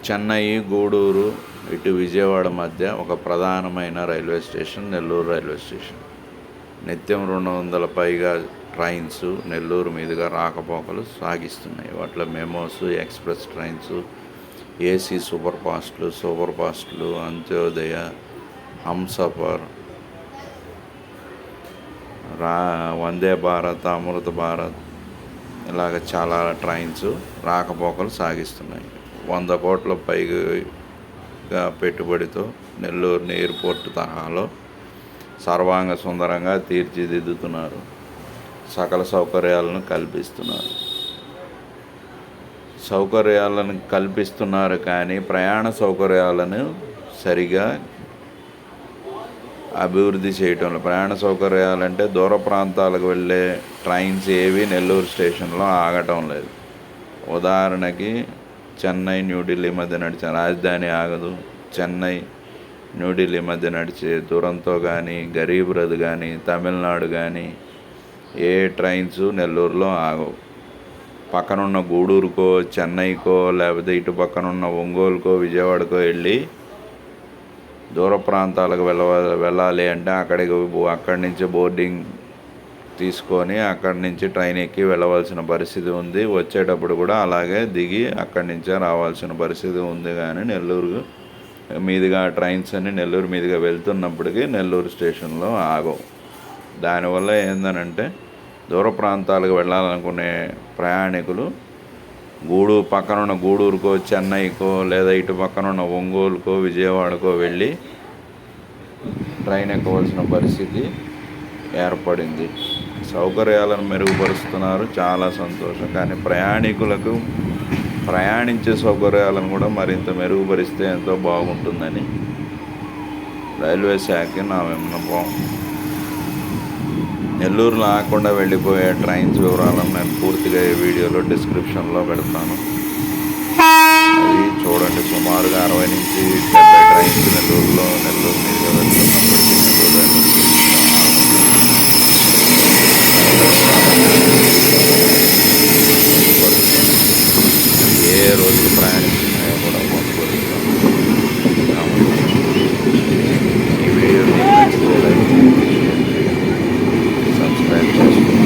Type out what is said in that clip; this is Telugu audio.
చెన్నై, గూడూరు, ఇటు విజయవాడ మధ్య ఒక ప్రధానమైన railway station Nellore railway station. నిత్యం 200 పైగా ట్రైన్స్ నెల్లూరు మీదుగా రాకపోకలు సాగిస్తున్నాయి. వాటిలో MEMUs, express trains, AC super ఫాస్ట్లు, అంత్యోదయ, హంసఫర్, వందే భారత్, అమృత భారత్, ఇలాగ చాలా ట్రైన్స్ రాకపోకలు సాగిస్తున్నాయి. 100 కోట్ల పైగా పెట్టుబడితో నెల్లూరుని ఎయిర్పోర్ట్ తరహాలో సర్వాంగ సుందరంగా తీర్చిదిద్దుతున్నారు. సకల సౌకర్యాలను కల్పిస్తున్నారు కానీ ప్రయాణ సౌకర్యాలను సరిగా అభివృద్ధి చేయటంలో. ప్రయాణ సౌకర్యాలంటే దూర ప్రాంతాలకు వెళ్ళే ట్రైన్స్ ఏవి నెల్లూరు స్టేషన్లో ఆగటం లేదు. ఉదాహరణకి చెన్నై, న్యూఢిల్లీ మధ్య నడిచే రాజధాని ఆగదు. చెన్నై, న్యూఢిల్లీ మధ్య నడిచే దురంతో కానీ, గరీబ్ రథ్ కానీ, తమిళనాడు కానీ ఏ ట్రైన్స్ నెల్లూరులో ఆగవు. పక్కనున్న గూడూరుకో, చెన్నైకో, లేకపోతే ఇటు పక్కనున్న ఒంగోలుకో, విజయవాడకో వెళ్ళి దూర ప్రాంతాలకు వెళ్ళాలి అంటే అక్కడి నుంచి బోర్డింగ్ తీసుకొని అక్కడి నుంచి ట్రైన్ ఎక్కి వెళ్ళవలసిన పరిస్థితి ఉంది. వచ్చేటప్పుడు కూడా అలాగే దిగి అక్కడి నుంచే రావాల్సిన పరిస్థితి ఉంది. కానీ నెల్లూరు మీదుగా ట్రైన్స్ అన్ని నెల్లూరు మీదుగా వెళ్తున్నప్పటికీ నెల్లూరు స్టేషన్లో ఆగవు. దానివల్ల ఏందనంటే దూర ప్రాంతాలకు వెళ్ళాలనుకునే ప్రయాణికులు పక్కనున్న గూడూరుకో, చెన్నైకో, లేదా ఇటు పక్కనున్న ఒంగోలుకో, విజయవాడకో వెళ్ళి ట్రైన్ ఎక్కవలసిన పరిస్థితి ఏర్పడింది. సౌకర్యాలను మెరుగుపరుస్తున్నారు, చాలా సంతోషం. కానీ ప్రయాణికులకు ప్రయాణించే సౌకర్యాలను కూడా మరింత మెరుగుపరిస్తే ఎంతో బాగుంటుందని రైల్వే శాఖకి నా విన్నపం. నెల్లూరులో ఆకుండా వెళ్ళిపోయే ట్రైన్స్ వివరాలను నేను పూర్తిగా ఈ వీడియోలో డిస్క్రిప్షన్లో పెడతాను. అది చూడండి. సుమారుగా 60 నుంచి 70 ట్రైన్స్ నెల్లూరు మీదుగా వెళ్తున్నప్పటికీ ఏ రోజులు ప్రయాణిస్తున్నాయో కూడా పొందుపరుస్తాను. ఈ వీడియో నచ్చితే లైక్ చేయండి, సబ్స్క్రైబ్ చేసుకోండి.